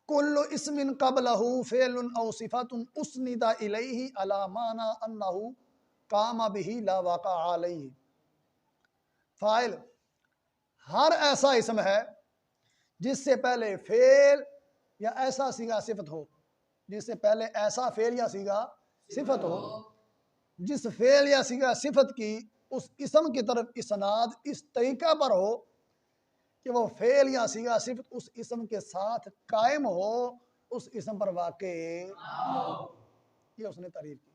कुल्लु इस्मिन क़ब्लहु फ़िअलुन औ सिफ़तुन उसनिदा इलैहि अला माना अन्नहु कामा बिही ला वाक़ा अलैहि। फ़ाइल हर ऐसा इसम है जिससे पहले फेल या ऐसा सीगा सिफत हो, जिससे पहले ऐसा फेल या सीगा सिफत हो, जिस फेल या सीगा सिफत की उस इसम की तरफ इसनाद इस तरीका पर हो कि वो फेल या सीगा सिफत उस इसम के साथ कायम हो, उस इसम पर वाक़े ये उसने तारीफ की।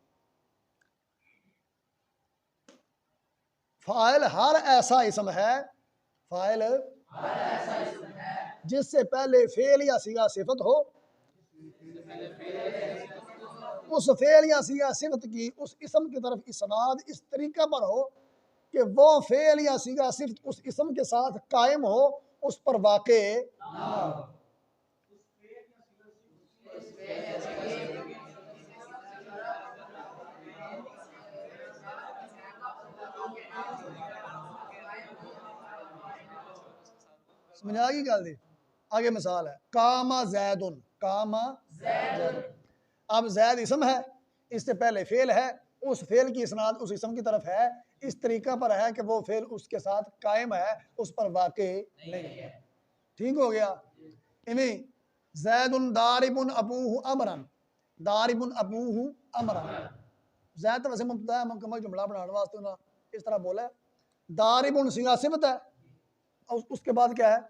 फ़ाइल हर ऐसा इसम है, फ़ाइल जिससे पहले फेल या सीगा सिफत हो, उस फेल या सीगा सिफत की उस इसम की तरफ इसनाद इस तरीका पर हो कि वो फेल या सीगा सिफत उस इसम के साथ कायम हो, उस पर वाक़े ना हो। समझ आ गई गल दी। आगे मिसाल है कामा जैदुन, कामा जैदुन। अब जैद इसम है, इससे पहले फेल है, उस फेल की इसनाद उस इसम की तरफ है, इस तरीका पर है कि वो फेल उसके साथ कायम है, उस पर वाक़े नहीं है। ठीक हो गया। इन्हीं जैदुन दारिबुन अबूहु अमरन, दारिबुन अबूहु अमरन। जैद तो वैसे मुब्तदा है, मुकम्मल जुमला बनाने वास्ते ना इस तरह बोला है। दारिबुन सिगा सिफत है और उसके बाद क्या है,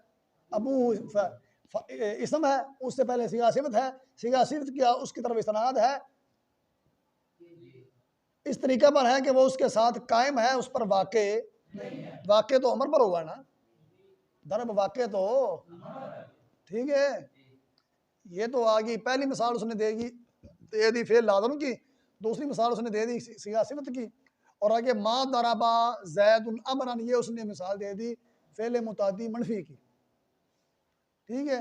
अबू इसम है, उससे पहले सिगा सिफत है, सिगा सिफत क्या उसकी तरफ इस्नाद है, इस तरीका पर है कि वो उसके साथ कायम है, उस पर वाक़े नहीं है। वाक़े तो अमर पर हुआ ना, दरब वाक़े तो ठीक है। ये तो आ गई पहली मिसाल उसने दे दी फेल लाज़िम की, दूसरी मिसाल उसने दे दी सिगा सिफत की, और आगे मा दरबा ज़ैदुन अमरन ये उसने मिसाल दे दी फेल मुतादी मनफी की। ठीक है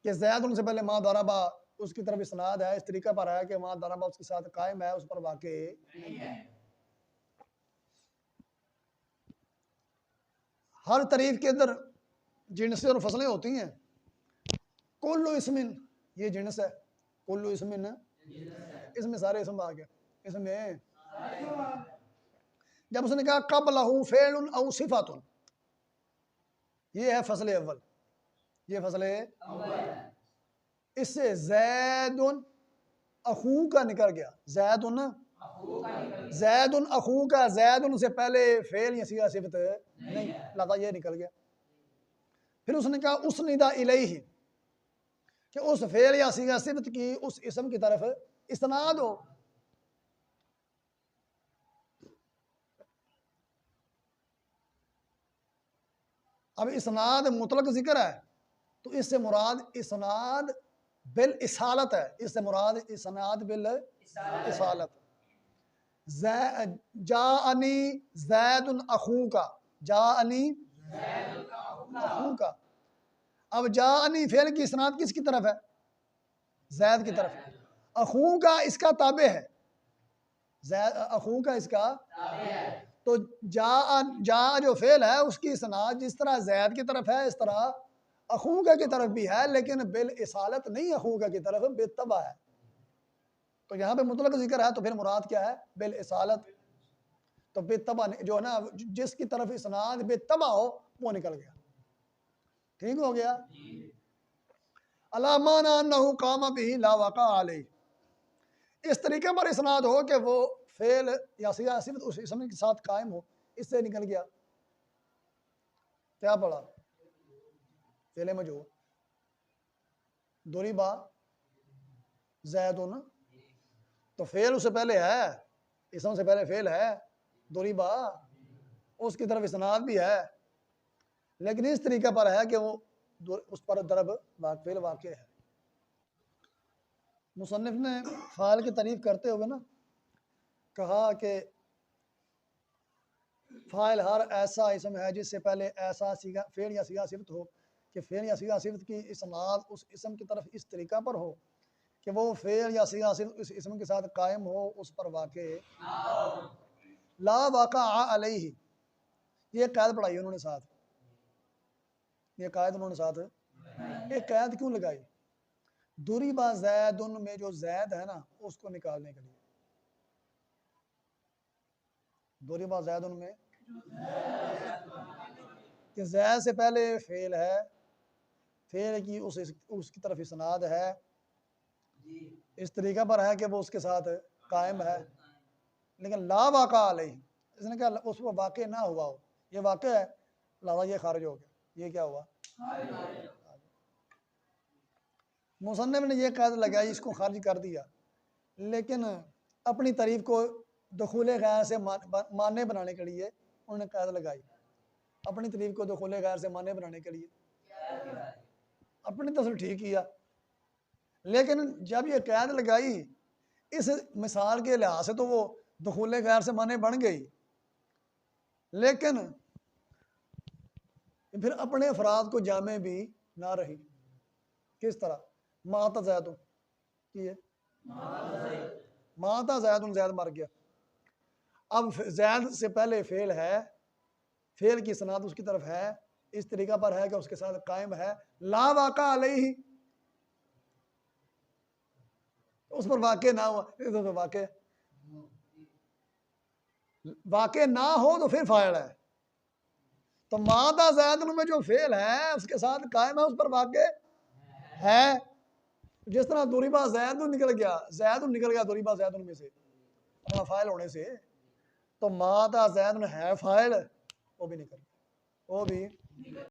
कि ज़ैद उनसे पहले मा दरबा उसकी तरफ इस्नाद है, इस तरीका पर है कि मा दरबा उसके साथ कायम है, उस पर वाक़े नहीं है। हर तारीफ के अंदर जिनसें और फसलें होती हैं। कुल्लु इसमिन ये जिनस है, कुल्लु इसमिन इसमें सारे इसम आ गए। इसमें जब उसने कहा क़ब्लहु फ़िअलुन औ सिफ़तुन, ये है फसल अव्वल, ये फसल इससे ज़ैदुन अखू का निकल गया, ज़ैदुन ज़ैदुन अखू का, ज़ैदुन से पहले फेल या सीगा सिफत नहीं, लता ये निकल गया। फिर उसने कहा उसनिदा इलैहि कि उस फेल या सीगा सिफत की उस इसम की तरफ इस्नाद हो। अब इसनाद मुतलक जिक्र है तो इससे मुराद इसनाद बिल इसालत है, इससे मुराद इसनाद बिल इसालत। जाअनी ज़ैदुन अखू का, जाअनी अखू का। अब जाअनी फेल की इसनाद किसकी तरफ है, ज़ैद की तरफ। अखू का इसका ताबे है, अखू का इसका तो जा जो फेल है उसकी इसनाद जिस तरह ज़ैद की तरफ है, इस तरह अखूका की तरफ भी है, लेकिन बिल इसालत नहीं, अखूका की तरफ बेतबा है। तो यहाँ पे मुतलक जिक्र है तो फिर मुराद क्या है, बिल इसालत। तो बेतबा जो है ना, जिसकी तरफ इसनाद बेतबा हो वो निकल गया। ठीक हो गया। अलामाना अन्नहु कामा बिही ला वाक़ा अलैहि, इस तरीके पर इसनाद हो कि वो फेल या सिगा सिफत उस इसम के साथ कायम हो, इससे निकल गया। क्या पढ़ा, फेले मजूर दुरिबा ज़ैदुन, तो फेल उससे पहले है, इसम से पहले फेल है, दुरिबा उसकी तरफ इसनाद भी है, लेकिन इस तरीके पर है कि वो उस पर दरब फेल वाक़े है। मुसन्निफ ने फ़ाइल की तारीफ करते हुए ना कहा कि फ़ाइल हर ऐसा इसम है जिससे पहले ऐसा सीगा फेल या सीगा सिफत हो कि फेल या सीगा सिफत की इसनाद उस इसम की तरफ इस तरीका पर हो कि वो फेल या सीगा सिफत इस इसम के साथ कायम हो, उस पर वाक़े ला वाक़ा अलैहि। ये कैद पढ़ाई उन्होंने साथ, ये कायद उन्होंने साथ, एक कैद क्यों लगाई, दुरिबा जैदुन में जो जैद है ना उसको निकालने के लिए, दुरिबा जैदुन में कि जैद से पहले फेल है, फेल की उसकी तरफ इसनाद है, इस तरीका पर है कि वो उसके साथ कायम है, लेकिन ला वाक़ा अलैहि, इसने कहा उस पर वाक़ ना हुआ हो, ये वाक़ है, लावा ये खारिज हो गया, ये क्या हुआ। मुसन्निफ ने ये कायदा लगाई, इसको खारिज कर दिया, लेकिन अपनी तारीफ को दुखूले गैर से माने बनाने के लिए उन्होंने कायदा लगाई, अपनी तारीफ को दुखूले गैर से माने बनाने के लिए अपनी तस्वीर ठीक किया, लेकिन जब ये कैद लगाई इस मिसाल के लिहाज से तो वो दुखूले गैर से माने बन गई, लेकिन फिर अपने अफराद को जामे भी ना रही। किस तरह, माता जैद की है, माता जैद जैद मर गया, अब जैद से पहले फेल है, फेल की सनाद उसकी तरफ है, इस तरीका पर है कि उसके साथ कायम है, ला वाक़ा अलैहि, उस पर वाक़े ना हुआ, तो वाक़े ना हो तो फिर फाइल है, तो मादा जैद में जो फेल है उसके साथ कायम है, उस पर वाक़े है। जिस तरह दुरिबा जैद निकल गया दुरिबा जैद में से अपना फाइल होने से, तो मादा जैद है फाइल, वो भी निकल, वो भी